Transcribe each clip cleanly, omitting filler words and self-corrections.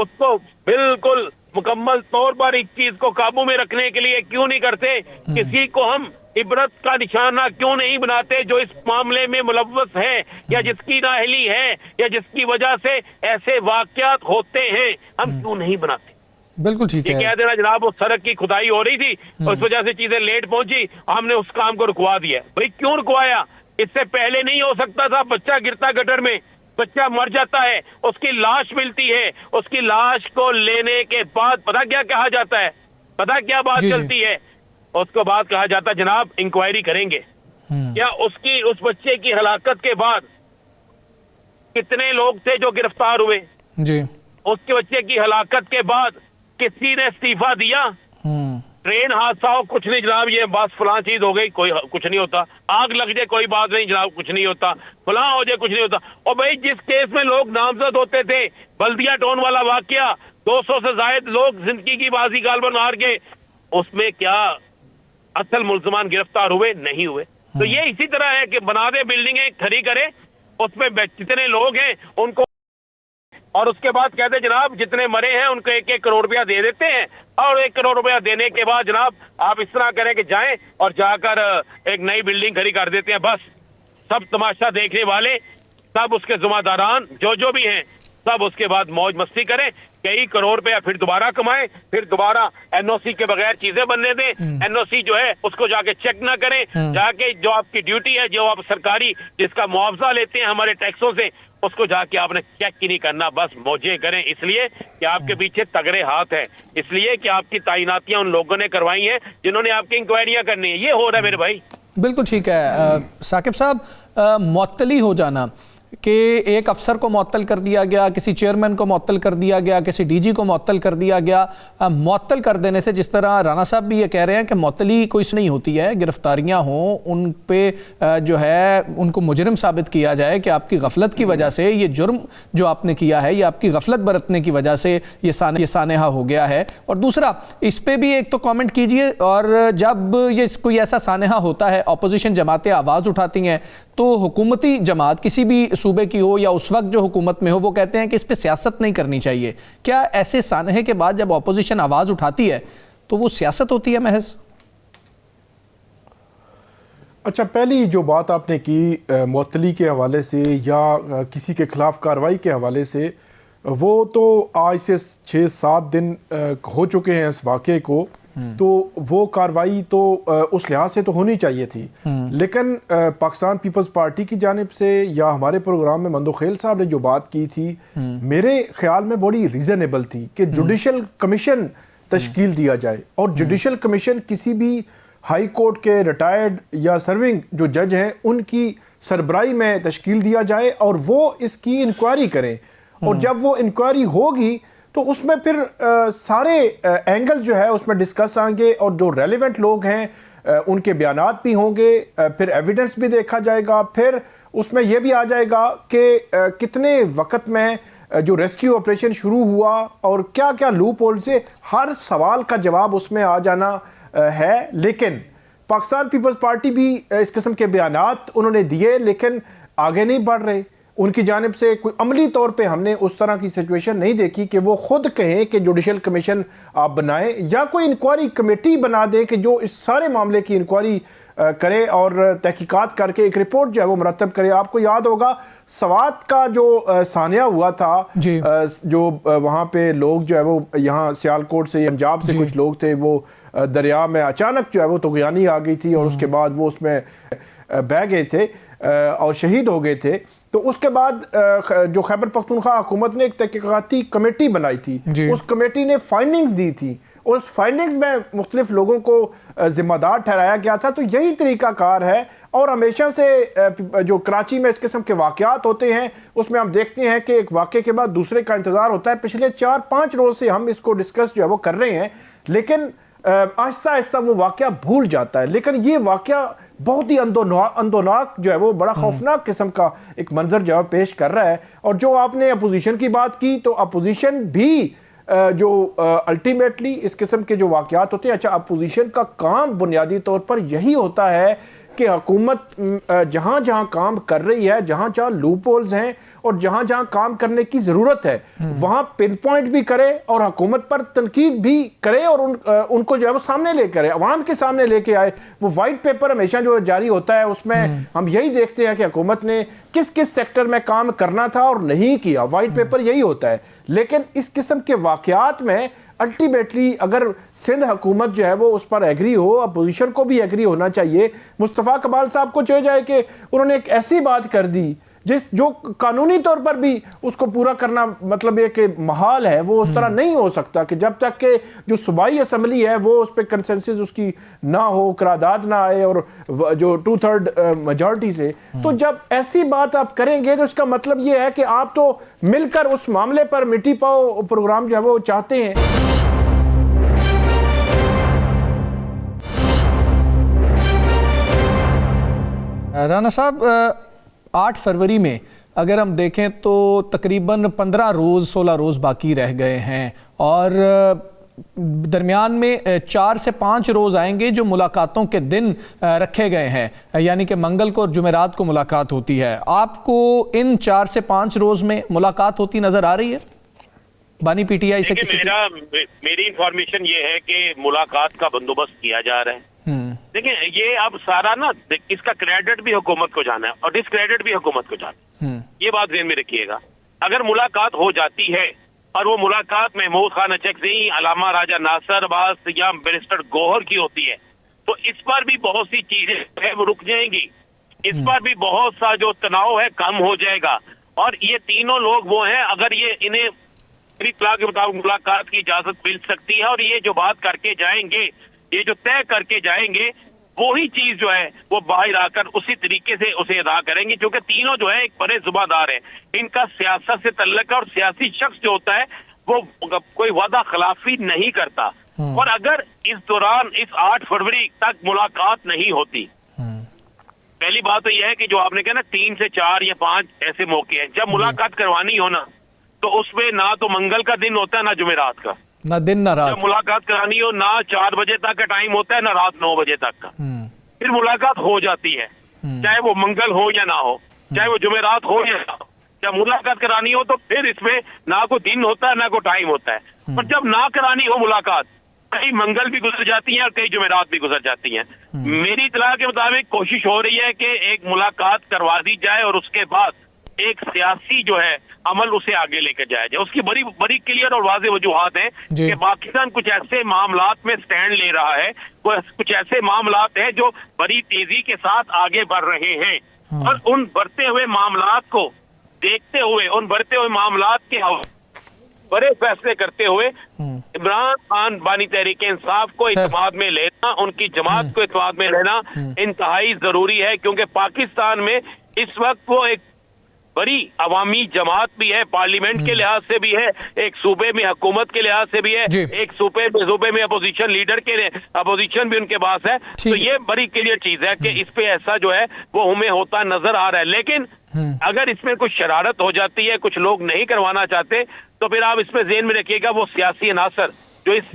اس کو بالکل مکمل طور پر اس چیز کو قابو میں رکھنے کے لیے کیوں نہیں کرتے؟ کسی کو ہم عبرت کا نشانہ کیوں نہیں بناتے جو اس معاملے میں ملوث ہے یا جس کی نااہلی ہے یا جس کی وجہ سے ایسے واقعات ہوتے ہیں، ہم کیوں نہیں بناتے؟ بالکل ٹھیک یہ ہے. کہہ دینا جناب وہ سڑک کی کھدائی ہو رہی تھی، اس وجہ سے چیزیں لیٹ پہنچی، ہم نے اس کام کو رکوا دیا. بھئی کیوں رکوایا؟ اس سے پہلے نہیں ہو سکتا تھا. بچہ گرتا گٹر میں، بچہ مر جاتا ہے، اس کی لاش ملتی ہے، اس کی لاش کو لینے کے بعد پتہ کیا کہا جاتا ہے؟ پتہ کیا بات جی چلتی ہے؟ اس کو بعد کہا جاتا ہے جناب انکوائری کریں گے. کیا اس بچے کی ہلاکت کے بعد کتنے لوگ تھے جو گرفتار ہوئے؟ جی. اس کے بچے کی ہلاکت کے بعد کسی نے استعفیٰ دیا؟ ٹرین حادثہ ہو کچھ نہیں جناب، یہ بس فلاں چیز ہو گئی، کوئی کچھ نہیں ہوتا. آگ لگ جائے کوئی بات نہیں جناب، کچھ نہیں ہوتا. فلاں ہو جائے کچھ نہیں ہوتا. اور بھائی جس کیس میں لوگ نامزد ہوتے تھے، بلدیہ ٹاؤن والا واقعہ، 200 سے زائد لوگ زندگی کی بازی غالباً ہار کے، اس میں کیا اصل ملزمان گرفتار ہوئے؟ نہیں ہوئے. تو یہ اسی طرح ہے کہ بنا دے بلڈنگیں کھڑی کرے، اس میں جتنے لوگ ہیں ان کو، اور اس کے بعد کہتے جناب جتنے مرے ہیں ان کو 1-1 کروڑ روپیہ دے دیتے ہیں، اور 1 کروڑ روپیہ دینے کے بعد جناب آپ اس طرح کریں کہ جائیں اور جا کر ایک نئی بلڈنگ کھڑی کر دیتے ہیں. بس سب تماشا دیکھنے والے، سب اس کے ذمہ داران جو بھی ہیں، سب اس کے بعد موج مستی کریں، کئی کروڑ روپیہ پھر دوبارہ کمائیں، پھر دوبارہ این او سی کے بغیر چیزیں بننے دیں. این او سی جو ہے اس کو جا کے چیک نہ کریں، جا کے جو آپ کی ڈیوٹی ہے، جو آپ سرکاری جس کا معاوضہ لیتے ہیں ہمارے ٹیکسوں سے، اس کو جا کے آپ نے چیک ہی نہیں کرنا. بس موجے کریں، اس لیے کہ آپ کے پیچھے تگڑے ہاتھ ہیں، اس لیے کہ آپ کی تعیناتیاں ان لوگوں نے کروائی ہیں جنہوں نے آپ کی انکوائریاں کرنی ہیں. یہ ہو رہا ہے میرے بھائی. بالکل ٹھیک ہے. ثاقب صاحب، معطلی ہو جانا کہ ایک افسر کو معطل کر دیا گیا، کسی چیئرمین کو معطل کر دیا گیا، کسی ڈی جی کو معطل کر دیا گیا، معطل کر دینے سے، جس طرح رانا صاحب بھی یہ کہہ رہے ہیں کہ معطلی کوئی سے نہیں ہوتی ہے، گرفتاریاں ہوں ان پہ جو ہے ان کو مجرم ثابت کیا جائے کہ آپ کی غفلت کی وجہ سے یہ جرم جو آپ نے کیا ہے، یہ آپ کی غفلت برتنے کی وجہ سے یہ سانحہ ہو گیا ہے. اور دوسرا اس پہ بھی ایک تو کامنٹ کیجئے، اور جب یہ کوئی ایسا سانحہ ہوتا ہے، اپوزیشن جماعتیں آواز اٹھاتی ہیں، تو حکومتی جماعت کسی بھی صوبے کی ہو یا اس وقت جو حکومت میں ہو، وہ کہتے ہیں کہ اس پہ سیاست نہیں کرنی چاہیے. کیا ایسے سانحے کے بعد جب اپوزیشن آواز اٹھاتی ہے تو وہ سیاست ہوتی ہے محض؟ اچھا، پہلی جو بات آپ نے کی معطلی کے حوالے سے یا کسی کے خلاف کارروائی کے حوالے سے، وہ تو آج سے 6-7 دن ہو چکے ہیں اس واقعے کو، تو وہ کارروائی تو اس لحاظ سے تو ہونی چاہیے تھی. لیکن پاکستان پیپلز پارٹی کی جانب سے یا ہمارے پروگرام میں مندوخیل صاحب نے جو بات کی تھی، میرے خیال میں بڑی ریزنیبل تھی کہ جوڈیشل کمیشن تشکیل دیا جائے، اور جوڈیشل کمیشن کسی بھی ہائی کورٹ کے ریٹائرڈ یا سرونگ جو جج ہیں ان کی سربراہی میں تشکیل دیا جائے، اور وہ اس کی انکوائری کریں. اور جب وہ انکوائری ہوگی تو اس میں پھر سارے اینگل جو ہے اس میں ڈسکس آئیں گے، اور جو ریلیونٹ لوگ ہیں ان کے بیانات بھی ہوں گے، پھر ایویڈنس بھی دیکھا جائے گا، پھر اس میں یہ بھی آ جائے گا کہ کتنے وقت میں جو ریسکیو آپریشن شروع ہوا اور کیا کیا لوپ ہول سے، ہر سوال کا جواب اس میں آ جانا ہے. لیکن پاکستان پیپلز پارٹی بھی اس قسم کے بیانات انہوں نے دیے، لیکن آگے نہیں بڑھ رہے. ان کی جانب سے کوئی عملی طور پہ ہم نے اس طرح کی سچویشن نہیں دیکھی کہ وہ خود کہیں کہ جوڈیشل کمیشن آپ بنائیں یا کوئی انکوائری کمیٹی بنا دیں کہ جو اس سارے معاملے کی انکوائری کرے اور تحقیقات کر کے ایک رپورٹ جو ہے وہ مرتب کرے. آپ کو یاد ہوگا سوات کا جو سانحہ ہوا تھا، جو وہاں پہ لوگ جو ہے وہ یہاں سیالکوٹ سے، پنجاب سے کچھ لوگ تھے، وہ دریا میں اچانک جو ہے وہ طغیانی آ گئی تھی، اور اس کے بعد وہ اس میں بہہ گئے تھے اور شہید ہو گئے تھے. تو اس کے بعد جو خیبر پختونخوا حکومت نے ایک تحقیقاتی کمیٹی بنائی تھی، اس کمیٹی نے فائنڈنگز دی تھی، اس فائنڈنگز میں مختلف لوگوں کو ذمہ دار ٹھہرایا گیا تھا. تو یہی طریقہ کار ہے، اور ہمیشہ سے جو کراچی میں اس قسم کے واقعات ہوتے ہیں اس میں ہم دیکھتے ہیں کہ ایک واقعے کے بعد دوسرے کا انتظار ہوتا ہے. پچھلے 4-5 روز سے ہم اس کو ڈسکس جو ہے وہ کر رہے ہیں، لیکن آہستہ آہستہ وہ واقعہ بھول جاتا ہے. لیکن یہ واقعہ بہت ہی اندوناک جو ہے وہ بڑا خوفناک قسم کا ایک منظر جو ہے پیش کر رہا ہے. اور جو آپ نے اپوزیشن کی بات کی، تو اپوزیشن بھی جو الٹیمیٹلی اس قسم کے جو واقعات ہوتے ہیں، اچھا اپوزیشن کا کام بنیادی طور پر یہی ہوتا ہے کہ حکومت جہاں جہاں کام کر رہی ہے، جہاں جہاں لوپ ہولز ہیں اور جہاں جہاں کام کرنے کی ضرورت ہے وہاں پن پوائنٹ بھی کرے اور حکومت پر تنقید بھی کرے اور ان کو جو ہے وہ سامنے لے کرے، عوام کے سامنے لے کے آئے۔ وہ وائٹ پیپر ہمیشہ جو جاری ہوتا ہے اس میں ہم یہی دیکھتے ہیں کہ حکومت نے کس کس سیکٹر میں کام کرنا تھا اور نہیں کیا، وائٹ پیپر یہی ہوتا ہے۔ لیکن اس قسم کے واقعات میں الٹیمیٹلی اگر سندھ حکومت جو ہے وہ اس پر ایگری ہو، اپوزیشن کو بھی ایگری ہونا چاہیے۔ مصطفیٰ کمال صاحب کو چاہے جائے کہ انہوں نے ایک ایسی بات کر دی جو قانونی طور پر بھی اس کو پورا کرنا مطلب یہ کہ محال ہے، وہ اس طرح نہیں ہو سکتا کہ جب تک کہ جو صوبائی اسمبلی ہے وہ اس پہ کنسنسس اس کی نہ ہو، قرارداد نہ آئے اور جو 2/3 میجورٹی سے، تو جب ایسی بات آپ کریں گے تو اس کا مطلب یہ ہے کہ آپ تو مل کر اس معاملے پر مٹی پاؤ پروگرام جو ہے وہ چاہتے ہیں۔ رانا صاحب 8 فروری میں اگر ہم دیکھیں تو تقریباً 15 روز 16 روز باقی رہ گئے ہیں اور درمیان میں 4 سے 5 روز آئیں گے جو ملاقاتوں کے دن رکھے گئے ہیں، یعنی کہ منگل کو اور جمعرات کو ملاقات ہوتی ہے۔ آپ کو ان 4 سے 5 روز میں ملاقات ہوتی نظر آ رہی ہے بانی پی ٹی آئی سے؟ میری انفارمیشن یہ ہے کہ ملاقات کا بندوبست کیا جا رہا ہے۔ دیکھیں یہ اب سارا نا اس کا کریڈٹ بھی حکومت کو جانا ہے اور ڈس کریڈٹ بھی حکومت کو جانا ہے، یہ بات ذہن میں رکھیے گا۔ اگر ملاقات ہو جاتی ہے اور وہ ملاقات محمود خان اچکزئی، علامہ راجہ ناصر عباس یا بیرسٹر گوہر کی ہوتی ہے تو اس پر بھی بہت سی چیزیں وہ رک جائیں گی، اس پر بھی بہت سا جو تناؤ ہے کم ہو جائے گا۔ اور یہ تینوں لوگ وہ ہیں اگر یہ انہیں اطلاع کے مطابق ملاقات کی اجازت مل سکتی ہے اور یہ جو بات کر کے جائیں گے، یہ جو طے کر کے جائیں گے، وہی چیز جو ہے وہ باہر آ کر اسی طریقے سے اسے ادا کریں گے، کیونکہ تینوں جو ہے ایک بڑے زباں دار ہیں، ان کا سیاست سے تعلق ہے اور سیاسی شخص جو ہوتا ہے وہ کوئی وعدہ خلافی نہیں کرتا۔ اور اگر اس دوران اس 8 فروری تک ملاقات نہیں ہوتی، پہلی بات تو یہ ہے کہ جو آپ نے کہا نا 3 سے 4 یا 5 ایسے موقع ہیں جب ملاقات کروانی ہو نا، تو اس میں نہ تو منگل کا دن ہوتا ہے نہ جمعرات کا، نہ دن نہ رات۔ جب ملاقات کرانی ہو نہ 4 بجے تک کا ٹائم ہوتا ہے نہ رات 9 بجے تک کا۔ پھر ملاقات ہو جاتی ہے، چاہے وہ منگل ہو یا نہ ہو، چاہے وہ جمعرات ہو یا نہ ہو۔ جب ملاقات کرانی ہو تو پھر اس میں نہ کوئی دن ہوتا ہے نہ کوئی ٹائم ہوتا ہے۔ پر جب نہ کرانی ہو ملاقات، کئی منگل بھی گزر جاتی ہیں اور کئی جمعرات بھی گزر جاتی ہیں۔ میری اطلاع کے مطابق کوشش ہو رہی ہے کہ ایک ملاقات کروا دی جائے اور اس کے بعد ایک سیاسی جو ہے عمل اسے آگے لے کر جایا جائے۔ اس کی بڑی کلیئر اور واضح وجوہات ہیں کہ پاکستان کچھ ایسے معاملات میں سٹینڈ لے رہا ہے، کچھ ایسے معاملات ہیں جو بڑی تیزی کے ساتھ آگے بڑھ رہے ہیں، اور ان بڑھتے ہوئے معاملات کو دیکھتے ہوئے، ان بڑھتے ہوئے معاملات کے بڑے فیصلے کرتے ہوئے عمران خان بانی تحریک انصاف کو اعتماد میں لینا، ان کی جماعت کو اعتماد میں لینا انتہائی ضروری ہے، کیونکہ پاکستان میں اس وقت وہ ایک بڑی عوامی جماعت بھی ہے، پارلیمنٹ کے لحاظ سے بھی ہے، ایک صوبے میں حکومت کے لحاظ سے بھی ہے، ایک صوبے میں اپوزیشن لیڈر کے اپوزیشن بھی ان کے پاس ہے۔ تو یہ بڑی کلیئر چیز ہے کہ اس پہ ایسا جو ہے وہ ہمیں ہوتا نظر آ رہا ہے۔ لیکن اگر اس میں کچھ شرارت ہو جاتی ہے، کچھ لوگ نہیں کروانا چاہتے، تو پھر آپ اس میں ذہن میں رکھیے گا وہ سیاسی عناصر جو اس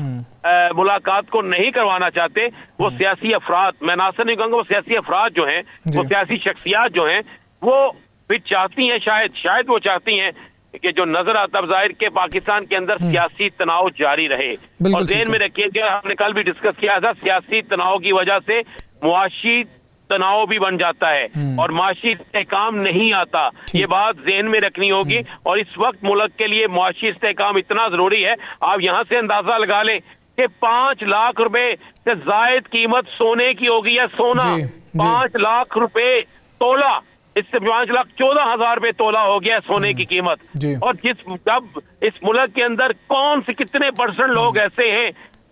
ملاقات کو نہیں کروانا چاہتے، وہ سیاسی افراد، میں عناصر نہیں کہوں گا، وہ سیاسی افراد جو ہیں، وہ سیاسی شخصیات جو ہیں، وہ بھی چاہتی ہیں شاید وہ چاہتی ہیں کہ جو نظر آتا ہے ظاہر کہ پاکستان کے اندر سیاسی تناؤ جاری رہے۔ اور ذہن میں رکھیے کہ ہم نے کل بھی ڈسکس کیا تھا، سیاسی تناؤ کی وجہ سے معاشی تناؤ بھی بن جاتا ہے اور معاشی استحکام نہیں آتا، یہ بات ذہن میں رکھنی ہوگی۔ اور اس وقت ملک کے لیے معاشی استحکام اتنا ضروری ہے، آپ یہاں سے اندازہ لگا لیں کہ 5 لاکھ روپے سے زائد قیمت سونے کی ہوگی، یا سونا 5 لاکھ روپے تولہ، اس سے 5,14,000 روپے تولہ ہو گیا سونے کی قیمت۔ اور جب اس ملک کے اندر کون سے کتنے % لوگ ایسے ہیں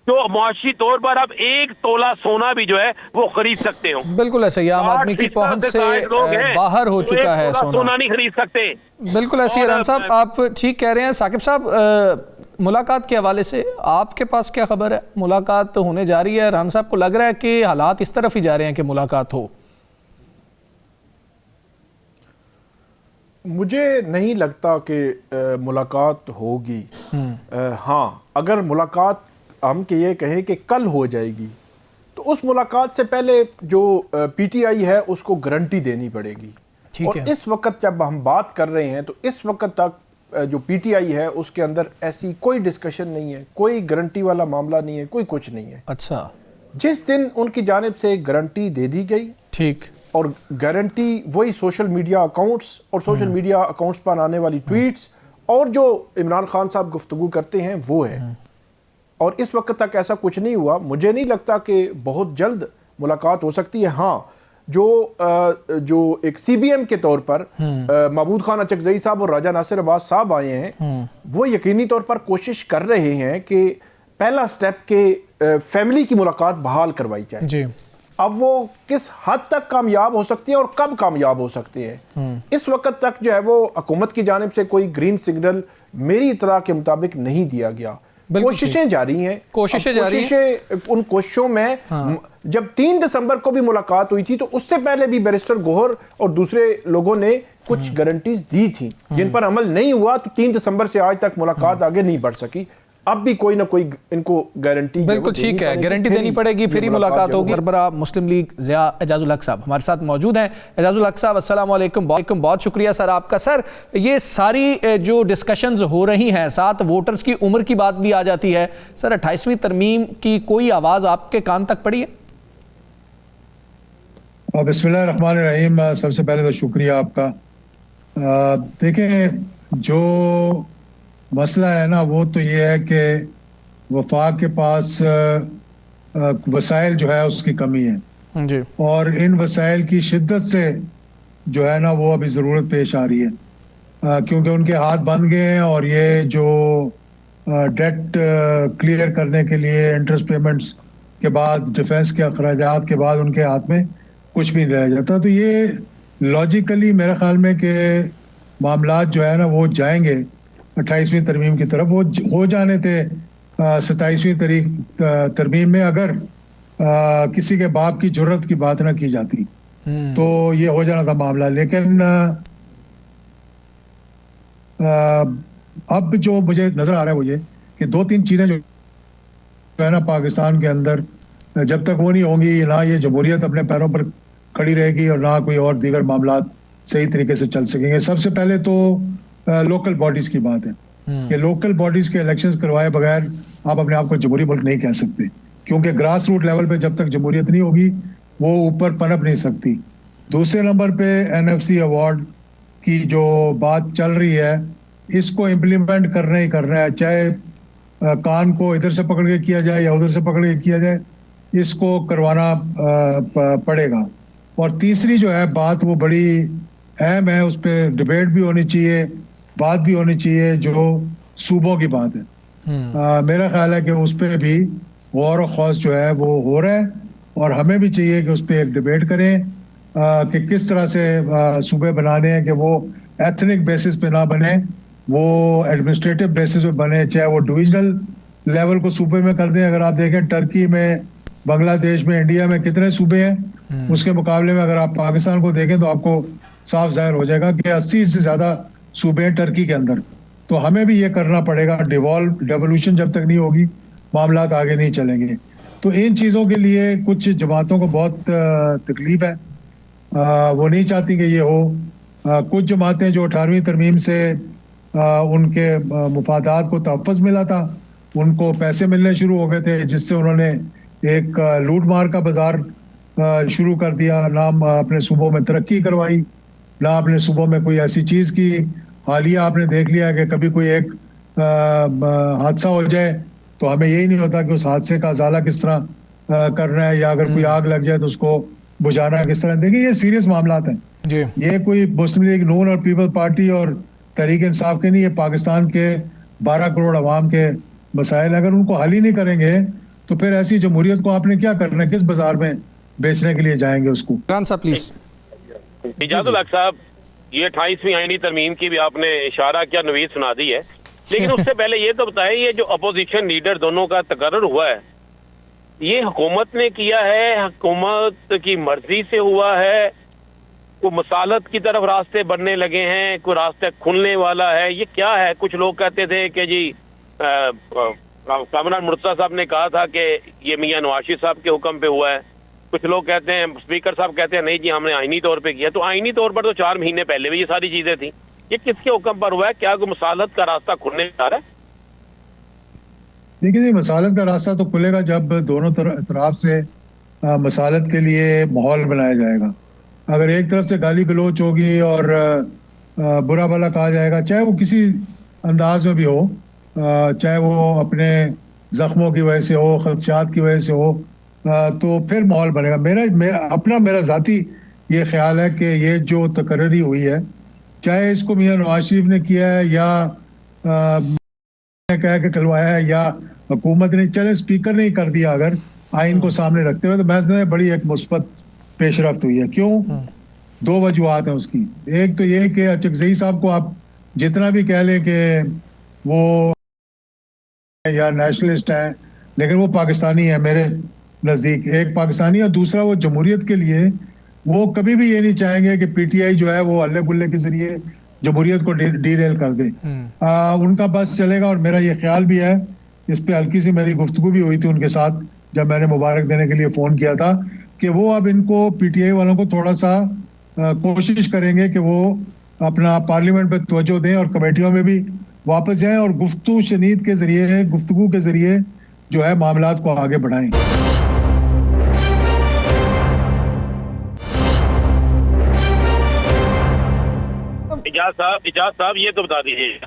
جو معاشی طور پر اب 1 تولہ سونا بھی جو ہے وہ خرید سکتے ہوں؟ بالکل ایسے ہی عام آدمی کی پہنچ سے باہر ہو چکا ہے سونا نہیں خرید سکتے۔ بالکل ایسے ہی رحمان صاحب آپ ٹھیک کہہ رہے ہیں۔ ثاقب صاحب ملاقات کے حوالے سے آپ کے پاس کیا خبر ہے؟ ملاقات ہونے جا رہی ہے، رحمان صاحب کو لگ رہا ہے کہ حالات اس طرف ہی جا رہے ہیں کہ ملاقات ہو؟ مجھے نہیں لگتا کہ ملاقات ہوگی۔ ہاں اگر ملاقات ہم کہ یہ کہیں کہ کل ہو جائے گی تو اس ملاقات سے پہلے جو پی ٹی آئی ہے اس کو گارنٹی دینی پڑے گی. اور اس وقت جب ہم بات کر رہے ہیں تو اس وقت تک جو پی ٹی آئی ہے اس کے اندر ایسی کوئی ڈسکشن نہیں ہے, کوئی گارنٹی والا معاملہ نہیں ہے, کوئی کچھ نہیں ہے. اچھا, جس دن ان کی جانب سے گارنٹی دے دی گئی, ٹھیک, اور گارنٹی وہی سوشل میڈیا اکاؤنٹس اور سوشل میڈیا اکاؤنٹس پر آنے والی ٹویٹس اور جو عمران خان صاحب گفتگو کرتے ہیں وہ ہے. اور اس وقت تک ایسا کچھ نہیں ہوا. مجھے نہیں لگتا کہ بہت جلد ملاقات ہو سکتی ہے. ہاں, جو ایک سی بی ایم کے طور پر محمود خان اچکزئی صاحب اور راجہ ناصر عباس صاحب آئے ہیں, وہ یقینی طور پر کوشش کر رہے ہیں کہ پہلا سٹیپ کے فیملی کی ملاقات بحال کروائی جائے. جی, اب وہ کس حد تک کامیاب ہو سکتی ہے اور کب کامیاب ہو سکتے ہیں, اس وقت تک جو ہے وہ حکومت کی جانب سے کوئی گرین سگنل میری اطلاع کے مطابق نہیں دیا گیا. کوششیں جاری ہیں, ان کوششوں میں جب 3 دسمبر کو بھی ملاقات ہوئی تھی تو اس سے پہلے بھی بیرسٹر گوہر اور دوسرے لوگوں نے کچھ گارنٹیز دی تھی جن پر عمل نہیں ہوا, تو 3 دسمبر سے آج تک ملاقات آگے نہیں بڑھ سکی. اب بھی کوئی نہ کوئی ان کو گارنٹی, بالکل ٹھیک ہے, گارنٹی دینی پڑے گی, پھر ہی ملاقات ہوگی. سربراہ مسلم لیگ ضیاء اعجاز الحق صاحب ہمارے ساتھ موجود ہیں. اعجاز الحق صاحب السلام علیکم. بہت شکریہ سر آپ کا. سر, یہ ساری جو ڈسکشنز ہو رہی ہیں, ساتھ ووٹرز کی عمر کی بات بھی آ جاتی ہے. سر, 28ویں ترمیم کی کوئی آواز آپ کے کان تک پڑی ہے؟ بسم اللہ الرحمن الرحیم. سب سے پہلے تو شکریہ آپ کا. دیکھیں, جو مسئلہ ہے نا وہ تو یہ ہے کہ وفاق کے پاس وسائل جو ہے اس کی کمی ہے جی, اور ان وسائل کی شدت سے جو ہے نا وہ ابھی ضرورت پیش آ رہی ہے, کیونکہ ان کے ہاتھ بند گئے ہیں اور یہ جو ڈیٹ کلیئر کرنے کے لیے انٹرسٹ پیمنٹس کے بعد ڈیفنس کے اخراجات کے بعد ان کے ہاتھ میں کچھ بھی نہیں رہ جاتا. تو یہ لاجیکلی میرے خیال میں کہ معاملات جو ہے نا وہ جائیں گے 28ویں ترمیم کی طرف. وہ ہو جانے تھے 27ویں ترمیم میں اگر کسی کے باپ کی جرت کی بات نہ کی جاتی تو یہ ہو جانا تھا معاملہ. لیکن اب جو مجھے نظر آ رہا ہے وہ یہ کہ 2-3 چیزیں جو ہے نا پاکستان کے اندر جب تک وہ نہیں ہوں گی, نہ یہ جمہوریت اپنے پیروں پر کھڑی رہے گی اور نہ کوئی اور دیگر معاملات صحیح طریقے سے چل سکیں گے. سب سے پہلے تو لوکل باڈیز کی بات ہے کہ لوکل باڈیز کے الیکشنز کروائے بغیر آپ اپنے آپ کو جمہوری ملک نہیں کہہ سکتے, کیونکہ گراس روٹ لیول پہ جب تک جمہوریت نہیں ہوگی وہ اوپر پنپ نہیں سکتی. دوسرے نمبر پہ این ایف سی ایوارڈ کی جو بات چل رہی ہے اس کو امپلیمنٹ کرنا ہی کرنا ہے, چاہے کان کو ادھر سے پکڑ کے کیا جائے یا ادھر سے پکڑ کے کیا جائے, اس کو کروانا پڑے گا. اور تیسری جو ہے بات وہ بڑی اہم ہے, اس پہ ڈبیٹ بھی ہونی چاہیے, بات بھی ہونی چاہیے, جو صوبوں کی بات ہے. میرا خیال ہے کہ اس پہ بھی غور و خوض جو ہے وہ ہو رہا ہے اور ہمیں بھی چاہیے کہ اس پہ ایک ڈبیٹ کریں کہ کس طرح سے صوبے بنانے ہیں کہ وہ ایتھنک بیسس پہ نہ بنے, وہ ایڈمنسٹریٹو بیسس پہ بنے, چاہے وہ ڈویژنل لیول کو صوبے میں کر دیں. اگر آپ دیکھیں ٹرکی میں, بنگلہ دیش میں, انڈیا میں کتنے صوبے ہیں, اس کے مقابلے میں اگر آپ پاکستان کو دیکھیں تو آپ کو صاف ظاہر ہو جائے گا کہ 80 سے زیادہ صوبے ہیں ٹرکی کے اندر. تو ہمیں بھی یہ کرنا پڑے گا, ڈیوولوشن جب تک نہیں ہوگی معاملات آگے نہیں چلیں گے. تو ان چیزوں کے لیے کچھ جماعتوں کو بہت تکلیف ہے, وہ نہیں چاہتی کہ یہ ہو. کچھ جماعتیں جو 18ویں ترمیم سے ان کے مفادات کو تحفظ ملا تھا, ان کو پیسے ملنے شروع ہو گئے تھے, جس سے انہوں نے ایک لوٹ مار کا بازار شروع کر دیا, نہ اپنے صوبوں میں ترقی کروائی, نہ اپنے صوبوں میں کوئی ایسی چیز کی. حالیہ آپ نے دیکھ لیا کہ کبھی کوئی ایک حادثہ ہو جائے تو ہمیں یہی نہیں ہوتا کہ اس حادثے کا ازالہ کس طرح کرنا ہے, یا اگر کوئی آگ لگ جائے تو اس کو بجھانا کس طرح. دیکھیں یہ سیریس معاملات ہیں, یہ کوئی مسلم لیگ نون اور پیپل پارٹی اور تحریک انصاف کے نہیں, یہ پاکستان کے 12 کروڑ عوام کے مسائل. اگر ان کو حل ہی نہیں کریں گے تو پھر ایسی جمہوریت کو آپ نے کیا کرنا ہے, کس بازار میں بیچنے کے لیے جائیں گے اس کو. پلیز. اعجاز الحق صاحب, یہ 28ویں آئینی ترمیم کی بھی آپ نے اشارہ کیا, نوید سنا دی ہے, لیکن اس سے پہلے یہ تو بتائیں یہ جو اپوزیشن لیڈر دونوں کا تقرر ہوا ہے یہ حکومت نے کیا ہے, حکومت کی مرضی سے ہوا ہے, کوئی مصالحت کی طرف راستے بننے لگے ہیں, کوئی راستے کھلنے والا ہے, یہ کیا ہے؟ کچھ لوگ کہتے تھے کہ جی کامران مرتضیٰ صاحب نے کہا تھا کہ یہ میاں نواز شریف صاحب کے حکم پہ ہوا ہے. کچھ لوگ کہتے ہیں, اسپیکر صاحب کہتے ہیں نہیں جی ہم نے آئینی طور پہ کیا. تو آئینی طور پر تو 4 مہینے پہلے بھی یہ ساری چیزیں تھیں. یہ کس کے حکم پر ہوا ہے؟ کیا کوئی مصالحت کا راستہ کھلنے جا رہا ہے؟ دیکھیے مصالحت کا راستہ تو کھلے گا جب دونوں اطراف سے مصالحت کے لیے ماحول بنایا جائے گا. اگر ایک طرف سے گالی گلوچ ہوگی اور برا بھلا کہا جائے گا, چاہے وہ کسی انداز میں بھی ہو, چاہے وہ اپنے زخموں کی وجہ سے ہو, خدشات کی وجہ سے ہو, تو پھر ماحول بنے گا. میرا ذاتی یہ خیال ہے کہ یہ جو تقرری ہوئی ہے, چاہے اس کو میاں نواز شریف نے کیا ہے یا کہا کہ کھلوایا ہے یا حکومت نے, چلے اسپیکر نے ہی کر دیا اگر آئین کو سامنے رکھتے ہوئے, تو میں سمجھتا ہوں بڑی ایک مثبت پیش رفت ہوئی ہے. کیوں؟ 2 وجوہات ہیں اس کی. ایک تو یہ کہ اچکزئی صاحب کو آپ جتنا بھی کہہ لیں کہ وہ یا نیشنلسٹ ہیں, لیکن وہ پاکستانی ہے میرے نزدیک, ایک پاکستانی, اور دوسرا وہ جمہوریت کے لیے وہ کبھی بھی یہ نہیں چاہیں گے کہ پی ٹی آئی جو ہے وہ ہلے گلے کے ذریعے جمہوریت کو ڈی ریل کر دے. ان کا بس چلے گا, اور میرا یہ خیال بھی ہے, اس پہ ہلکی سی میری گفتگو بھی ہوئی تھی ان کے ساتھ جب میں نے مبارک دینے کے لیے فون کیا تھا, کہ وہ اب ان کو پی ٹی آئی والوں کو تھوڑا سا کوشش کریں گے کہ وہ اپنا پارلیمنٹ پہ توجہ دیں اور کمیٹیوں میں بھی واپس جائیں اور گفتگو کے ذریعے جو ہے معاملات کو آگے بڑھائیں. اجاز صاحب یہ تو بتا دیجیے,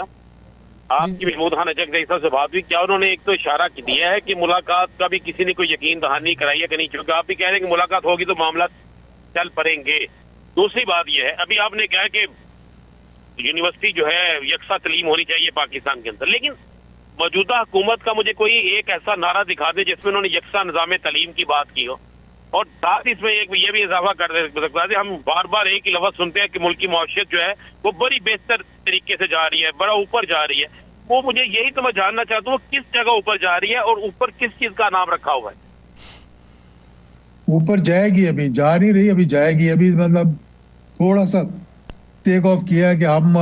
آپ کی محمود خان اچکزئی صاحب سے بات ہوئی, کیا انہوں نے ایک تو اشارہ دیا ہے کہ ملاقات کا بھی کسی نے کوئی یقین دہانی کرائی ہے کہ نہیں؟ کیونکہ آپ بھی کہہ رہے ہیں کہ ملاقات ہوگی تو معاملات چل پڑیں گے. دوسری بات یہ ہے, ابھی آپ نے کہا کہ یونیورسٹی جو ہے یکساں تعلیم ہونی چاہیے پاکستان کے اندر, لیکن موجودہ حکومت کا مجھے کوئی ایک ایسا نعرہ دکھا دے جس میں انہوں نے یکساں نظام تعلیم کی بات کی ہو. اور ساتھ اس میں ایک یہ بھی اضافہ کر سکتا ہے, ہم بار بار ایک ہی لفظ سنتے ہیں کہ ملک کی معیشت جو ہے وہ بڑی بہتر طریقے سے جا رہی ہے, بڑا اوپر جا رہی ہے. وہ مجھے یہی تو میں جاننا چاہتا ہوں کس جگہ اوپر جا رہی ہے اور اوپر کس چیز کا نام رکھا ہوا ہے؟ اوپر جائے گی, ابھی جا نہیں رہی, ابھی جائے گی. ابھی مطلب تھوڑا سا ٹیک آف کیا کہ ہم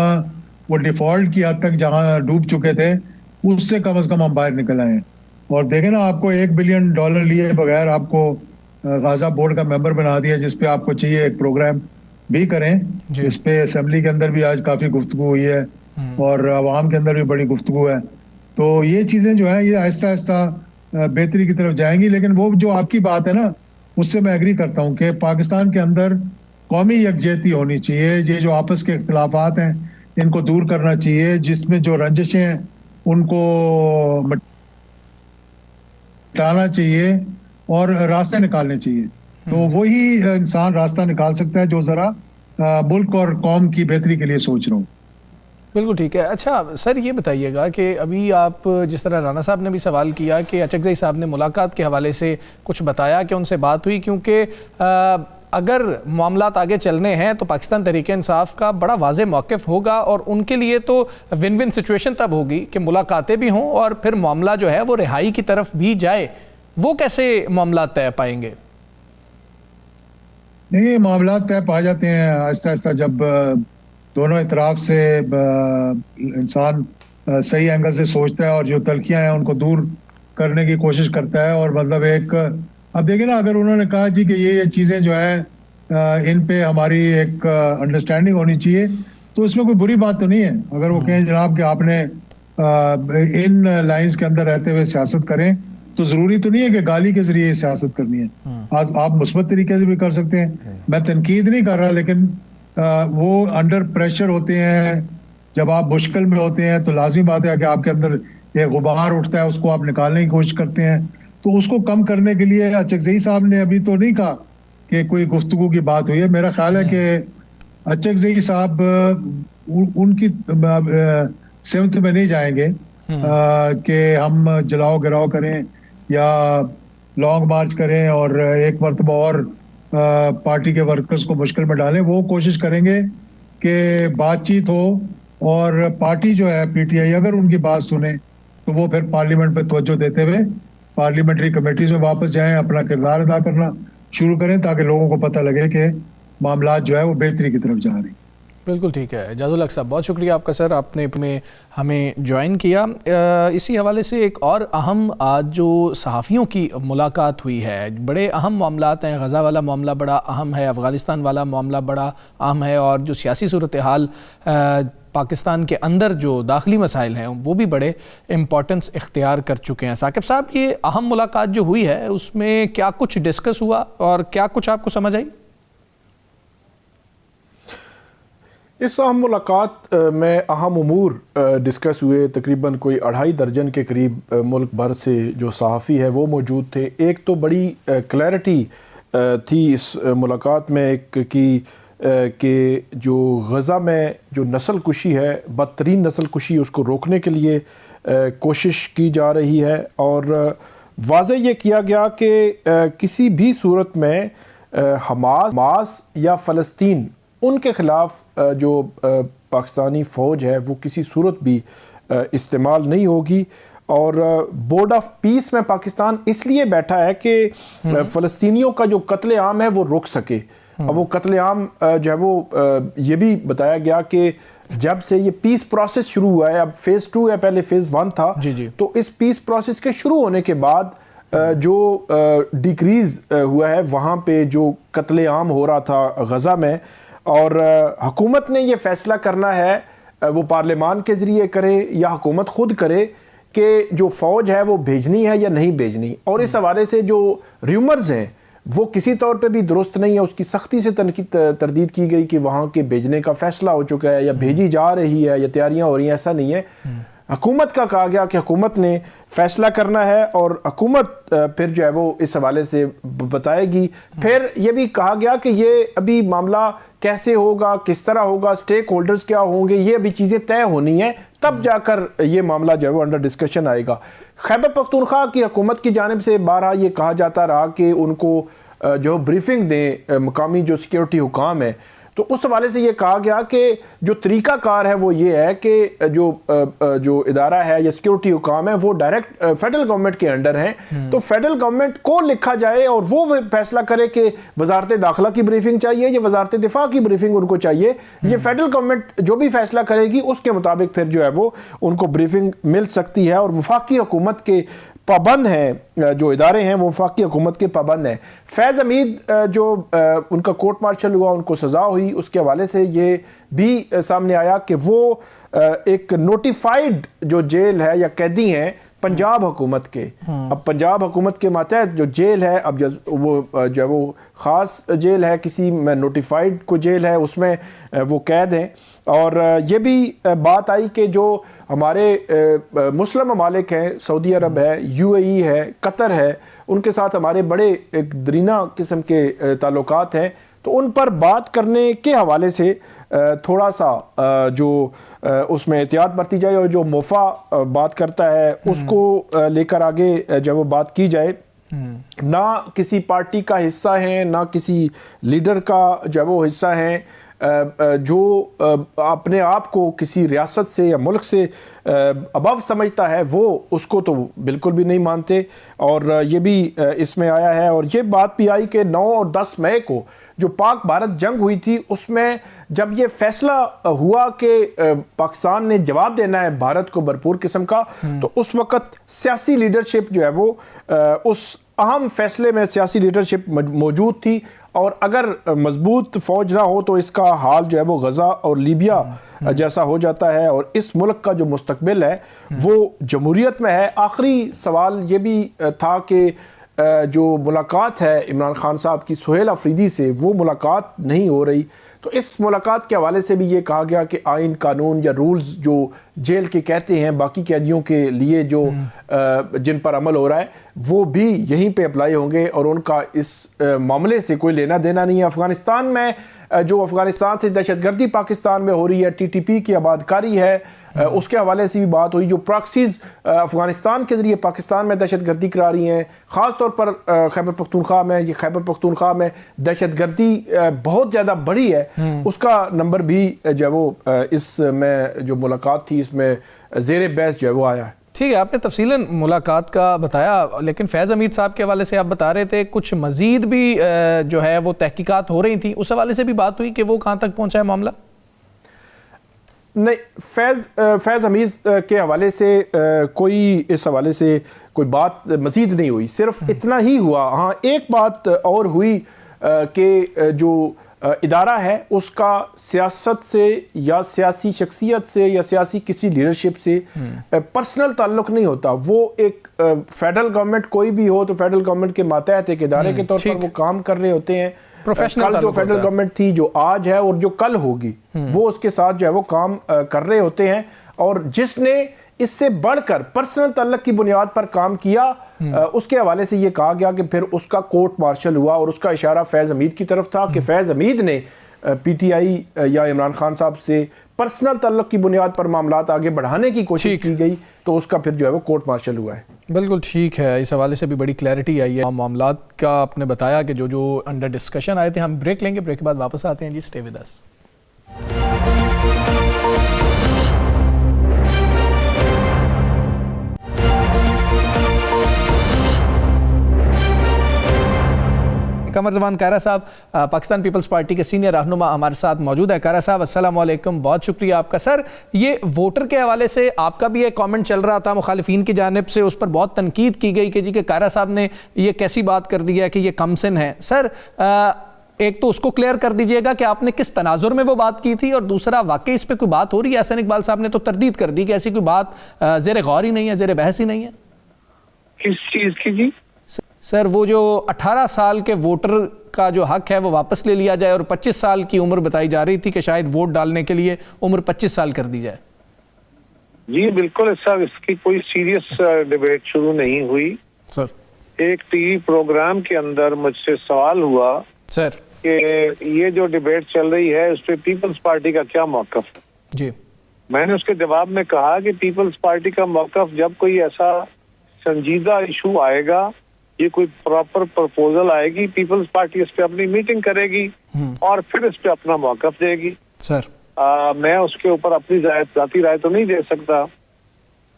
وہ ڈیفالٹ کی حد تک جہاں ڈوب چکے تھے اس سے کم از کم ہم باہر نکل آئے ہیں. اور دیکھیں نا, آپ کو $1 بلین لیے بغیر آپ کو غازہ بورڈ کا ممبر بنا دیا, جس پہ آپ کو چاہیے ایک پروگرام بھی کریں. اس پہ اسمبلی کے اندر بھی آج کافی گفتگو ہوئی ہے اور عوام کے اندر بھی بڑی گفتگو ہے. تو یہ چیزیں جو ہیں یہ آہستہ آہستہ بہتری کی طرف جائیں گی. لیکن وہ جو آپ کی بات ہے نا, اس سے میں ایگری کرتا ہوں کہ پاکستان کے اندر قومی یکجہتی ہونی چاہیے. یہ جو آپس کے اختلافات ہیں ان کو دور کرنا چاہیے, جس میں جو رنجشیں ہیں ان کو مٹانا چاہیے اور راستے نکالنے چاہیے. تو وہی انسان راستہ نکال سکتا ہے جو ذرا ملک اور قوم کی بہتری کے لیے سوچ رہا ہوں. بالکل ٹھیک ہے. اچھا سر یہ بتائیے گا کہ ابھی آپ جس طرح رانا صاحب نے بھی سوال کیا کہ اچکزئی صاحب نے ملاقات کے حوالے سے کچھ بتایا کہ ان سے بات ہوئی, کیونکہ اگر معاملات آگے چلنے ہیں تو پاکستان تحریک انصاف کا بڑا واضح موقف ہوگا, اور ان کے لیے تو ون ون سچویشن تب ہوگی کہ ملاقاتیں بھی ہوں اور پھر معاملہ جو ہے وہ رہائی کی طرف بھی جائے. وہ کیسے معاملات طے پائیں گے؟ نہیں, معاملات طے پا جاتے ہیں آہستہ آہستہ جب دونوں اطراف سے انسان صحیح اینگل سے سوچتا ہے اور جو تلخیاں ہیں ان کو دور کرنے کی کوشش کرتا ہے. اور مطلب ایک اب دیکھیں نا, اگر انہوں نے کہا جی کہ یہ چیزیں جو ہے ان پہ ہماری ایک انڈرسٹینڈنگ ہونی چاہیے, تو اس میں کوئی بری بات تو نہیں ہے. اگر وہ کہیں جناب کہ آپ نے ان لائنز کے اندر رہتے ہوئے سیاست کریں, تو ضروری تو نہیں ہے کہ گالی کے ذریعے سیاست کرنی ہے. آپ مثبت طریقے سے بھی کر سکتے ہیں. میں تنقید نہیں کر رہا, لیکن وہ انڈر پریشر ہوتے ہیں, جب آپ مشکل میں ہوتے ہیں تو لازمی بات ہے کہ آپ کے اندر ایک غبار اٹھتا ہے, اس کو آپ نکالنے کی کوشش کرتے ہیں. تو اس کو کم کرنے کے لیے اچکزئی صاحب نے ابھی تو نہیں کہا کہ کوئی گفتگو کی بات ہوئی ہے. میرا خیال ہے کہ اچکزئی صاحب ان کی سمت میں نہیں جائیں گے کہ ہم جلاؤ گراؤ کریں یا لانگ مارچ کریں اور ایک مرتبہ اور پارٹی کے ورکرز کو مشکل میں ڈالیں. وہ کوشش کریں گے کہ بات چیت ہو, اور پارٹی جو ہے پی ٹی آئی اگر ان کی بات سنیں تو وہ پھر پارلیمنٹ پہ توجہ دیتے ہوئے پارلیمنٹری کمیٹیز میں واپس جائیں, اپنا کردار ادا کرنا شروع کریں, تاکہ لوگوں کو پتہ لگے کہ معاملات جو ہے وہ بہتری کی طرف جا رہے ہیں. بالکل ٹھیک ہے اعجاز الحق صاحب، بہت شکریہ آپ کا سر، آپ نے ہمیں جوائن کیا۔ اسی حوالے سے ایک اور اہم آج جو صحافیوں کی ملاقات ہوئی ہے، بڑے اہم معاملات ہیں، غزہ والا معاملہ بڑا اہم ہے، افغانستان والا معاملہ بڑا اہم ہے، اور جو سیاسی صورتحال پاکستان کے اندر جو داخلی مسائل ہیں وہ بھی بڑے امپورٹنس اختیار کر چکے ہیں۔ ثاقب صاحب، یہ اہم ملاقات جو ہوئی ہے اس میں کیا کچھ ڈسکس ہوا اور کیا کچھ آپ کو سمجھ آئی؟ اس اہم ملاقات میں اہم امور ڈسکس ہوئے، تقریباً کوئی 2.5 درجن کے قریب ملک بھر سے جو صحافی ہے وہ موجود تھے۔ ایک تو بڑی کلیئرٹی تھی اس ملاقات میں ایک کی کہ جو غزہ میں جو نسل کشی ہے، بدترین نسل کشی، اس کو روکنے کے لیے کوشش کی جا رہی ہے، اور واضح یہ کیا گیا کہ کسی بھی صورت میں حماس یا فلسطین ان کے خلاف جو پاکستانی فوج ہے وہ کسی صورت بھی استعمال نہیں ہوگی، اور بورڈ آف پیس میں پاکستان اس لیے بیٹھا ہے کہ فلسطینیوں کا جو قتل عام ہے وہ رک سکے۔ اب وہ قتل عام جو ہے وہ یہ بھی بتایا گیا کہ جب سے یہ پیس پروسیس شروع ہوا ہے، اب فیز 2 ہے، پہلے فیز 1 تھا، تو اس پیس پروسیس کے شروع ہونے کے بعد جو ڈیکریز ہوا ہے وہاں پہ جو قتل عام ہو رہا تھا غزہ میں، اور حکومت نے یہ فیصلہ کرنا ہے، وہ پارلیمان کے ذریعے کرے یا حکومت خود کرے کہ جو فوج ہے وہ بھیجنی ہے یا نہیں بھیجنی۔ اور اس حوالے سے جو ریومرز ہیں وہ کسی طور پہ بھی درست نہیں ہے، اس کی سختی سے تردید کی گئی کہ وہاں کے بھیجنے کا فیصلہ ہو چکا ہے یا بھیجی جا رہی ہے یا تیاریاں ہو رہی ہیں، ایسا نہیں ہے۔ حکومت کا کہا گیا کہ حکومت نے فیصلہ کرنا ہے، اور حکومت پھر جو ہے وہ اس حوالے سے بتائے گی۔ پھر یہ بھی کہا گیا کہ یہ ابھی معاملہ کیسے ہوگا، کس طرح ہوگا، سٹیک ہولڈرز کیا ہوں گے، یہ ابھی چیزیں طے ہونی ہیں، تب جا کر یہ معاملہ جو ہے وہ انڈر ڈسکشن آئے گا۔ خیبر پختونخوا کی حکومت کی جانب سے بارہا یہ کہا جاتا رہا کہ ان کو جو بریفنگ دیں مقامی جو سیکیورٹی حکام ہیں، تو اس حوالے سے یہ کہا گیا کہ جو طریقہ کار ہے وہ یہ ہے کہ جو ادارہ ہے یا سیکیورٹی حکام ہے وہ ڈائریکٹ فیڈرل گورنمنٹ کے انڈر ہیں، تو فیڈرل گورنمنٹ کو لکھا جائے اور وہ فیصلہ کرے کہ وزارت داخلہ کی بریفنگ چاہیے یا وزارت دفاع کی بریفنگ ان کو چاہیے۔ یہ فیڈرل گورنمنٹ جو بھی فیصلہ کرے گی اس کے مطابق پھر جو ہے وہ ان کو بریفنگ مل سکتی ہے، اور وفاقی حکومت کے پابند ہیں، جو ادارے ہیں وہ وفاقی حکومت کے پابند ہیں۔ فیض حمید جو ان کا کورٹ مارشل ہوا، ان کو سزا ہوئی، اس کے حوالے سے یہ بھی سامنے آیا کہ وہ ایک نوٹیفائیڈ جو جیل ہے یا قیدی ہیں پنجاب حکومت کے، اب پنجاب حکومت کے ماتحت جو جیل ہے، اب وہ جو ہے وہ خاص جیل ہے، کسی میں نوٹیفائیڈ کو جیل ہے، اس میں وہ قید ہیں۔ اور یہ بھی بات آئی کہ جو ہمارے مسلم ممالک ہیں، سعودی عرب ہے، UAE ہے، قطر ہے، ان کے ساتھ ہمارے بڑے ایک درینہ قسم کے تعلقات ہیں، تو ان پر بات کرنے کے حوالے سے تھوڑا سا جو اس میں احتیاط برتی جائے، اور جو موفا بات کرتا ہے اس کو لے کر آگے جب وہ بات کی جائے، نہ کسی پارٹی کا حصہ ہیں، نہ کسی لیڈر کا جو وہ حصہ ہیں، جو اپنے آپ کو کسی ریاست سے یا ملک سے ابو سمجھتا ہے وہ اس کو تو بالکل بھی نہیں مانتے، اور یہ بھی اس میں آیا ہے۔ اور یہ بات بھی آئی کہ 9 اور 10 مئی کو جو پاک بھارت جنگ ہوئی تھی، اس میں جب یہ فیصلہ ہوا کہ پاکستان نے جواب دینا ہے بھارت کو بھرپور قسم کا، تو اس وقت سیاسی لیڈرشپ جو ہے وہ اس اہم فیصلے میں سیاسی لیڈرشپ موجود تھی، اور اگر مضبوط فوج نہ ہو تو اس کا حال جو ہے وہ غزہ اور لیبیا جیسا ہو جاتا ہے، اور اس ملک کا جو مستقبل ہے وہ جمہوریت میں ہے۔ آخری سوال یہ بھی تھا کہ جو ملاقات ہے عمران خان صاحب کی سہیل افریدی سے، وہ ملاقات نہیں ہو رہی، تو اس ملاقات کے حوالے سے بھی یہ کہا گیا کہ آئین قانون یا رولز جو جیل کے کہتے ہیں باقی قیدیوں کے لیے جو جن پر عمل ہو رہا ہے وہ بھی یہیں پہ اپلائی ہوں گے، اور ان کا اس معاملے سے کوئی لینا دینا نہیں ہے۔ افغانستان میں جو افغانستان سے دہشت گردی پاکستان میں ہو رہی ہے، TTP کی آبادکاری ہے، اس کے حوالے سے بھی بات ہوئی، جو پراکسیز افغانستان کے ذریعے پاکستان میں دہشت گردی کرا رہی ہیں، خاص طور پر خیبر پختونخوا میں، یہ خیبر پختونخوا میں دہشت گردی بہت زیادہ بڑی ہے، اس کا نمبر بھی جو ہے وہ اس میں جو ملاقات تھی اس میں زیر بحث جو ہے وہ آیا ہے۔ ٹھیک ہے، آپ نے تفصیلاً ملاقات کا بتایا، لیکن فیض حمید صاحب کے حوالے سے آپ بتا رہے تھے کچھ مزید بھی جو ہے وہ تحقیقات ہو رہی تھیں، اس حوالے سے بھی بات ہوئی کہ وہ کہاں تک پہنچا ہے معاملہ؟ نہیں، فیض حمید کے حوالے سے کوئی اس حوالے سے کوئی بات مزید نہیں ہوئی، صرف اتنا ہی ہوا. ہاں ایک بات اور ہوئی کہ جو ادارہ ہے اس کا سیاست سے یا سیاسی شخصیت سے یا سیاسی کسی لیڈرشپ سے پرسنل تعلق نہیں ہوتا. وہ ایک فیڈرل گورنمنٹ کوئی بھی ہو تو فیڈرل گورنمنٹ کے ماتحت ایک ادارے کے طور پر وہ کام کر رہے ہوتے ہیں. کل جو فیڈرل گورنمنٹ تھی، جو آج ہے اور جو کل ہوگی، وہ اس کے ساتھ جو ہے وہ کام کر رہے ہوتے ہیں. اور جس نے اس سے بڑھ کر پرسنل تعلق کی بنیاد پر کام کیا، اس کے حوالے سے یہ کہا گیا کہ پھر اس کا کورٹ مارشل ہوا، اور اس کا اشارہ فیض حمید کی طرف تھا کہ فیض حمید نے پی ٹی آئی یا عمران خان صاحب سے پرسنل تعلق کی بنیاد پر معاملات آگے بڑھانے کی کوشش کی گئی، تو اس کا پھر جو ہے وہ کورٹ مارشل ہوا ہے. بالکل ٹھیک ہے، اس حوالے سے بھی بڑی کلیئرٹی آئی ہے. معاملات کا آپ نے بتایا کہ جو انڈر ڈسکشن آئے تھے. ہم بریک لیں گے، بریک کے بعد واپس آتے ہیں. جی stay with us. Qamar Zaman Kaira صاحب پاکستان پیپلز پارٹی کے سینئر رہنما ہمارے ساتھ موجود ہے. کائرہ صاحب السلام علیکم، بہت شکریہ آپ کا. سر یہ ووٹر کے حوالے سے آپ کا بھی ایک کامنٹ چل رہا تھا مخالفین کی جانب سے، اس پر بہت تنقید کی گئی کہ جی کہ کائرہ صاحب نے یہ کیسی بات کر دی ہے کہ یہ کم سن ہے. سر ایک تو اس کو کلیئر کر دیجئے گا کہ آپ نے کس تناظر میں وہ بات کی تھی، اور دوسرا واقعی اس پہ کوئی بات ہو رہی ہے؟ احسن اقبال صاحب نے تو تردید کر دی کہ ایسی کوئی بات زیر غور ہی نہیں ہے، زیر بحث ہی نہیں ہے. کس چیز کی جی؟ سر وہ جو 18 سال کے ووٹر کا جو حق ہے وہ واپس لے لیا جائے، اور 25 سال کی عمر بتائی جا رہی تھی کہ شاید ووٹ ڈالنے کے لیے عمر 25 سال کر دی جائے. جی بالکل سر، اس کی کوئی سیریس ڈیبیٹ شروع نہیں ہوئی. سر ایک ٹی وی پروگرام کے اندر مجھ سے سوال ہوا سر کہ یہ جو ڈیبیٹ چل رہی ہے اس پہ پیپلز پارٹی کا کیا موقف ہے. جی میں نے اس کے جواب میں کہا کہ پیپلز پارٹی کا موقف جب کوئی ایسا سنجیدہ ایشو آئے گا، یہ کوئی پراپر پرپوزل آئے گی، پیپلز پارٹی اس پہ اپنی میٹنگ کرے گی اور پھر اس پہ اپنا موقف دے گی. سر میں اس کے اوپر اپنی ذاتی رائے تو نہیں دے سکتا.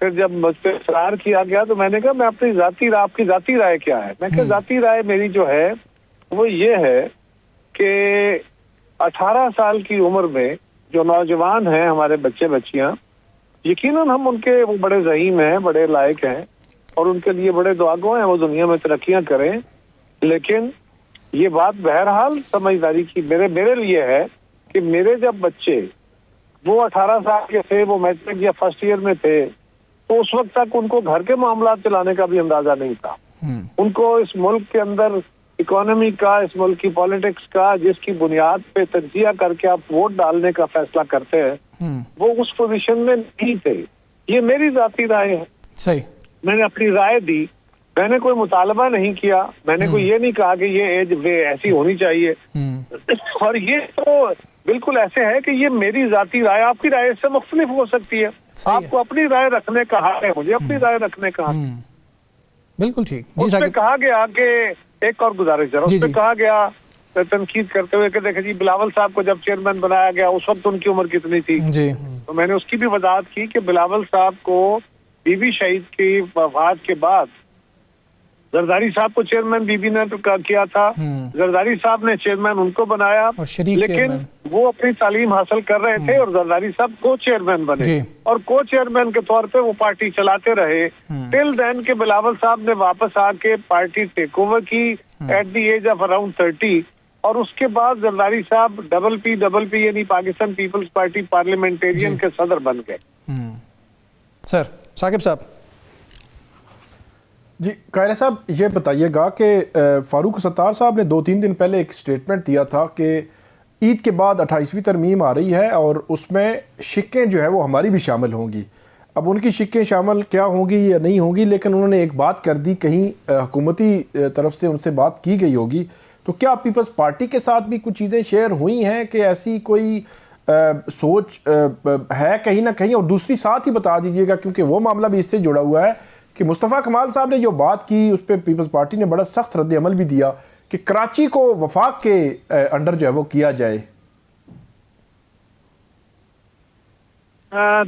پھر جب مجھ پہ اصرار کیا گیا تو میں نے کہا میں اپنی آپ کی ذاتی رائے کیا ہے. میں کہ ذاتی رائے میری جو ہے وہ یہ ہے کہ 18 سال کی عمر میں جو نوجوان ہیں ہمارے بچے بچیاں، یقیناً ہم ان کے وہ بڑے ذہین ہیں، بڑے لائق ہیں اور ان کے لیے بڑے دعاگو ہیں، وہ دنیا میں ترقیاں کریں. لیکن یہ بات بہرحال سمجھداری کی میرے لیے ہے کہ میرے جب بچے وہ 18 سال کے تھے، وہ میٹرک یا فرسٹ ایئر میں تھے، تو اس وقت تک ان کو گھر کے معاملات چلانے کا بھی اندازہ نہیں تھا. ان کو اس ملک کے اندر اکانومی کا، اس ملک کی پالیٹکس کا، جس کی بنیاد پہ تجزیہ کر کے آپ ووٹ ڈالنے کا فیصلہ کرتے ہیں، وہ اس پوزیشن میں نہیں تھے. یہ میری ذاتی رائے ہے. صحیح، میں نے اپنی رائے دی. میں نے کوئی مطالبہ نہیں کیا، میں نے کوئی یہ نہیں کہا کہ یہ ایج ایسی ہونی چاہیے. اور یہ تو بالکل ایسے ہے کہ یہ میری ذاتی رائے، آپ کی رائے اس سے مختلف ہو سکتی ہے. آپ کو اپنی رائے رکھنے کا حق ہے، مجھے اپنی رائے رکھنے کا حق. بالکل ٹھیک. اس پہ کہا گیا کہ ایک اور گزارش ہے، اس پہ کہا گیا تنقید کرتے ہوئے کہ دیکھیں جی بلاول صاحب کو جب چیئرمین بنایا گیا اس وقت ان کی عمر کتنی تھی. تو میں نے اس کی بھی وضاحت کی کہ بلاول صاحب کو بی بی شہید کی وفات کے بعد زرداری صاحب کو چیئرمین بی بی نے کیا تھا، زرداری صاحب نے چیئرمین ان کو بنایا، لیکن وہ اپنی تعلیم حاصل کر رہے تھے اور زرداری صاحب کو چیئرمین بنے اور کو چیئرمین کے طور پہ وہ پارٹی چلاتے رہے. ٹل دین کے بلاول صاحب نے واپس آ کے پارٹی ٹیک اوور کی at the age of around 30، اور اس کے بعد زرداری صاحب ڈبل پی یعنی پاکستان پیپلز پارٹی پارلیمنٹیرین کے صدر بن گئے. سر ثاقب صاحب. جی قائرہ صاحب یہ بتائیے گا کہ فاروق ستار صاحب نے 2-3 دن پہلے ایک سٹیٹمنٹ دیا تھا کہ عید کے بعد 28ویں ترمیم آ رہی ہے اور اس میں شکیں جو ہے وہ ہماری بھی شامل ہوں گی. اب ان کی شکیں شامل کیا ہوں گی یا نہیں ہوں گی، لیکن انہوں نے ایک بات کر دی، کہیں حکومتی طرف سے ان سے بات کی گئی ہوگی. تو کیا پیپلز پارٹی کے ساتھ بھی کچھ چیزیں شیئر ہوئی ہیں کہ ایسی کوئی سوچ ہے کہیں نہ کہیں؟ اور دوسری ساتھ ہی بتا دیجئے گا کیونکہ وہ معاملہ بھی اس سے جڑا ہوا ہے کہ مصطفیٰ کمال صاحب نے جو بات کی اس پہ پیپلز پارٹی نے بڑا سخت رد عمل بھی دیا کہ کراچی کو وفاق کے انڈر جو ہے وہ کیا جائے.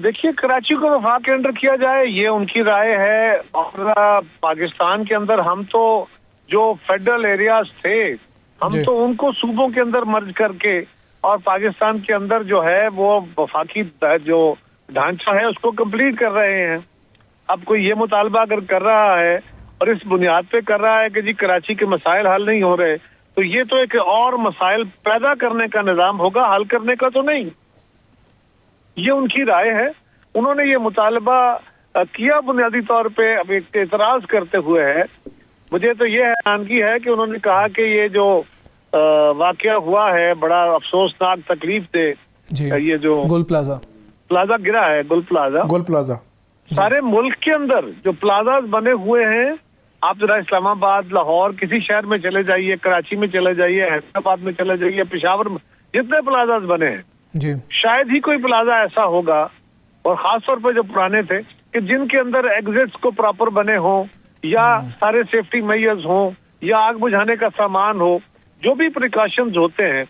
دیکھیے کراچی کو وفاق کے انڈر کیا جائے یہ ان کی رائے ہے، اور پاکستان کے اندر ہم تو جو فیڈرل ایریاز تھے ہم تو ان کو صوبوں کے اندر مرج کر کے اور پاکستان کے اندر جو ہے وہ وفاقی جو ڈھانچہ ہے اس کو کمپلیٹ کر رہے ہیں. اب کوئی یہ مطالبہ اگر کر رہا ہے اور اس بنیاد پہ کر رہا ہے کہ جی کراچی کے مسائل حل نہیں ہو رہے, تو یہ تو ایک اور مسائل پیدا کرنے کا نظام ہوگا, حل کرنے کا تو نہیں. یہ ان کی رائے ہے, انہوں نے یہ مطالبہ کیا بنیادی طور پہ اب ایک اعتراض کرتے ہوئے ہے. مجھے تو یہ حیرانگی ہے کہ انہوں نے کہا کہ یہ جو واقعہ ہوا ہے بڑا افسوسناک تکلیف دے, یہ جو گل پلازا گرا ہے, گل پلازا سارے ملک کے اندر جو پلازاز بنے ہوئے ہیں, آپ ذرا اسلام آباد, لاہور, کسی شہر میں چلے جائیے, کراچی میں چلے جائیے, حیدرآباد میں چلے جائیے, پشاور میں, جتنے پلازاز بنے ہیں شاید ہی کوئی پلازا ایسا ہوگا, اور خاص طور پہ جو پرانے تھے, کہ جن کے اندر ایگزٹس کو پراپر بنے ہوں, یا سارے سیفٹی میئرز ہوں, یا آگ بجھانے کا سامان ہو, جو بھی پریکاشنز ہوتے ہیں.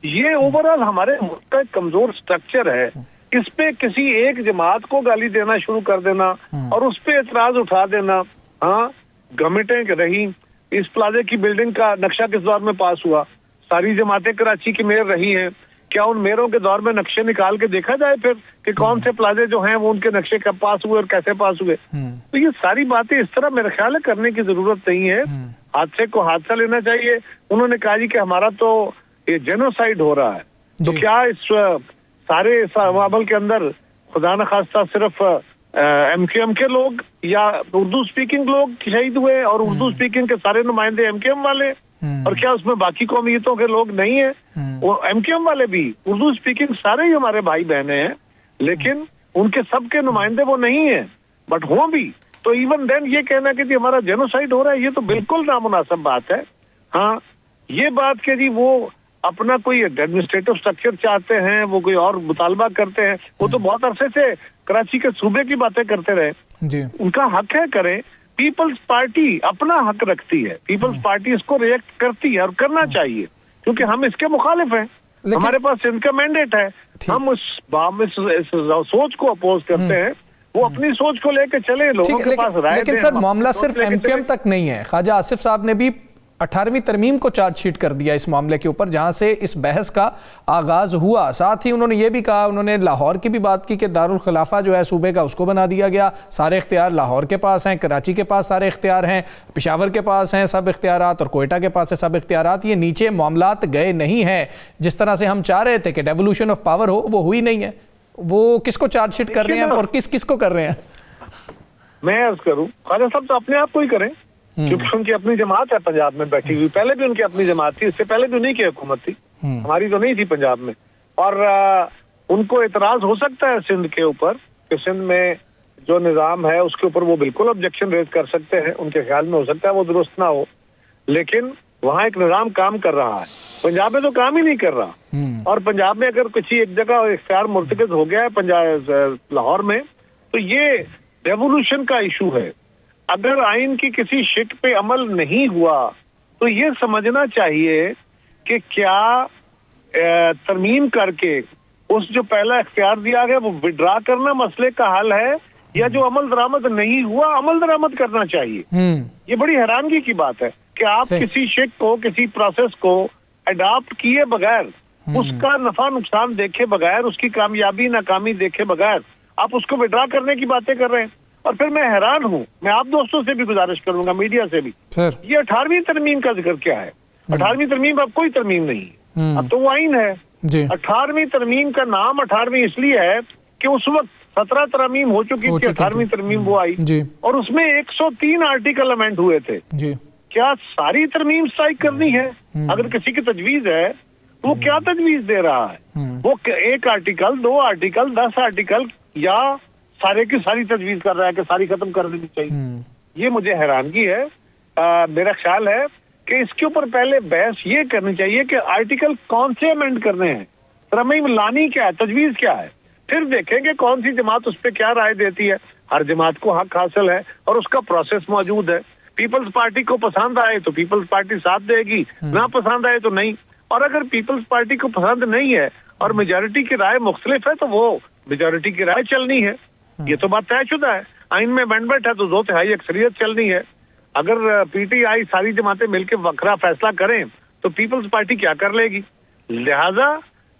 یہ اوورآل ہمارے ملک کا ایک کمزور سٹرکچر ہے. اس پہ کسی ایک جماعت کو گالی دینا شروع کر دینا اور اس پہ اعتراض اٹھا دینا. ہاں, گورنمنٹیں رہی, اس پلازے کی بلڈنگ کا نقشہ کس دور میں پاس ہوا؟ ساری جماعتیں کراچی کی میئر رہی ہیں. کیا ان میئروں کے دور میں نقشے نکال کے دیکھا جائے پھر کہ کون سے پلازے جو ہیں وہ ان کے نقشے کب پاس ہوئے اور کیسے پاس ہوئے؟ تو یہ ساری باتیں اس طرح میرے خیال ہے کرنے کی ضرورت نہیں ہے. حادثے کو حادثہ لینا چاہیے. انہوں نے کہا جی کہ ہمارا تو یہ جینوسائیڈ ہو رہا ہے, تو کیا اس سارے عمل کے اندر خدا نخواستہ صرف ایم کے لوگ یا اردو اسپیکنگ لوگ شہید ہوئے اور اردو اسپیکنگ کے سارے نمائندے ایم والے, اور کیا اس میں باقی قومیتوں کے لوگ نہیں ہیں؟ وہ ایم والے بھی اردو اسپیکنگ سارے ہی ہمارے بھائی بہنیں ہیں, لیکن ان کے سب کے نمائندے وہ نہیں ہیں, بٹ ہوں بھی. تو ایون دین یہ کہنا کہ جی ہمارا جینوسائیڈ ہو رہا ہے, یہ تو بالکل نامناسب بات ہے. ہاں, یہ بات کہ جی وہ اپنا کوئی ایڈمنسٹریٹو سٹرکچر چاہتے ہیں, وہ کوئی اور مطالبہ کرتے ہیں, وہ تو بہت عرصے سے کراچی کے صوبے کی باتیں کرتے رہے. ان کا حق ہے, کریں. پیپلز پارٹی اپنا حق رکھتی ہے, پیپلز پارٹی اس کو ریئیکٹ کرتی ہے اور کرنا چاہیے, کیونکہ ہم اس کے مخالف ہیں. ہمارے پاس ان کا مینڈیٹ ہے, ہم اس سوچ کو اپوز کرتے ہیں. وہ اپنی سوچ کو لے کے چلے, لوگوں کے پاس رائے دیں. لیکن سر معاملہ صرف ایم کیو ایم تک نہیں ہے. خواجہ آصف صاحب نے بھی 18ویں ترمیم کو چارج شیٹ کر دیا اس معاملے کے اوپر, جہاں سے اس بحث کا آغاز ہوا. ساتھ ہی انہوں نے یہ بھی کہا, انہوں نے لاہور کی بھی بات کی کہ دارالخلافہ جو ہے صوبے کا اس کو بنا دیا گیا, سارے اختیار لاہور کے پاس ہیں, کراچی کے پاس سارے اختیار ہیں, پشاور کے پاس ہیں سب اختیارات, اور کوئٹہ کے پاس ہیں سب اختیارات. یہ نیچے معاملات گئے نہیں ہیں جس طرح سے ہم چاہ رہے تھے کہ ڈیولوشن آف پاور ہو, وہ ہوئی نہیں ہے. وہ کس کو چارج شیٹ کر رہے ہیں اور کس کو کر رہے ہیں؟ میں عرض کروں, خواجہ صاحب تو اپنے آپ کو ہی کریں, کیونکہ ان کی اپنی جماعت ہے پنجاب میں بیٹھی ہوئی. پہلے بھی ان کی اپنی جماعت تھی, اس سے پہلے بھی انہیں کی حکومت تھی, ہماری تو نہیں تھی پنجاب میں. اور ان کو اعتراض ہو سکتا ہے سندھ کے اوپر, کہ سندھ میں جو نظام ہے اس کے اوپر وہ بالکل آبجیکشن ریز کر سکتے ہیں. ان کے خیال میں ہو سکتا ہے وہ درست نہ ہو, لیکن وہاں ایک نظام کام کر رہا ہے. پنجاب میں تو کام ہی نہیں کر رہا. اور پنجاب میں اگر کسی ایک جگہ اختیار مرتکز ہو گیا ہے لاہور میں, تو یہ ریولوشن کا ایشو ہے. اگر آئین کی کسی شک پہ عمل نہیں ہوا تو یہ سمجھنا چاہیے کہ کیا ترمیم کر کے اس جو پہلا اختیار دیا گیا وہ وڈرا کرنا مسئلے کا حل ہے, یا جو عمل درآمد نہیں ہوا عمل درآمد کرنا چاہیے. یہ بڑی حیرانگی کی بات ہے کہ آپ کسی شک کو, کسی پروسیس کو اڈاپٹ کیے بغیر, اس کا نفع نقصان دیکھے بغیر, اس کی کامیابی ناکامی دیکھے بغیر آپ اس کو وڈرا کرنے کی باتیں کر رہے ہیں. اور پھر میں حیران ہوں, میں آپ دوستوں سے بھی گزارش کروں گا, میڈیا سے بھی, یہ 18ویں ترمیم کا ذکر کیا ہے؟ 18ویں ترمیم اب کوئی ترمیم نہیں ہے, اب تو وہ آئین ہے. 18ویں ترمیم کا نام 18ویں اس لیے ہے کہ اس وقت 17 ترمیم ہو چکی تھی, 18ویں ترمیم وہ آئی, اور اس میں 103 آرٹیکل امینڈ ہوئے تھے. کیا ساری ترمیم اسٹرائک کرنی ہے؟ اگر کسی کی تجویز ہے تو وہ کیا تجویز دے رہا ہے؟ وہ 1 آرٹیکل, 2 آرٹیکل, 10 آرٹیکل, یا سارے کی ساری تجویز کر رہا ہے کہ ساری ختم کر دینی چاہیے؟ یہ مجھے حیرانگی ہے. میرا خیال ہے کہ اس کے اوپر پہلے بحث یہ کرنی چاہیے کہ آرٹیکل کون سے امینڈ کرنے ہیں, ترمیم لانی کیا ہے, تجویز کیا ہے, پھر دیکھیں گے کون سی جماعت اس پہ کیا رائے دیتی ہے. ہر جماعت کو حق حاصل ہے اور اس کا پروسیس موجود ہے. پیپلز پارٹی کو پسند آئے تو پیپلز پارٹی ساتھ دے گی, نہ پسند آئے تو نہیں. اور اگر پیپلز پارٹی کو پسند نہیں ہے اور میجورٹی کی رائے مختلف ہے تو وہ میجورٹی کی رائے چلنی ہے. یہ تو بات طے شدہ ہے. آئین میں امینڈمنٹ ہے تو 2/3 اکثریت چلنی ہے. اگر پی ٹی آئی ساری جماعتیں مل کے وکھرا فیصلہ کریں تو پیپلز پارٹی کیا کر لے گی؟ لہذا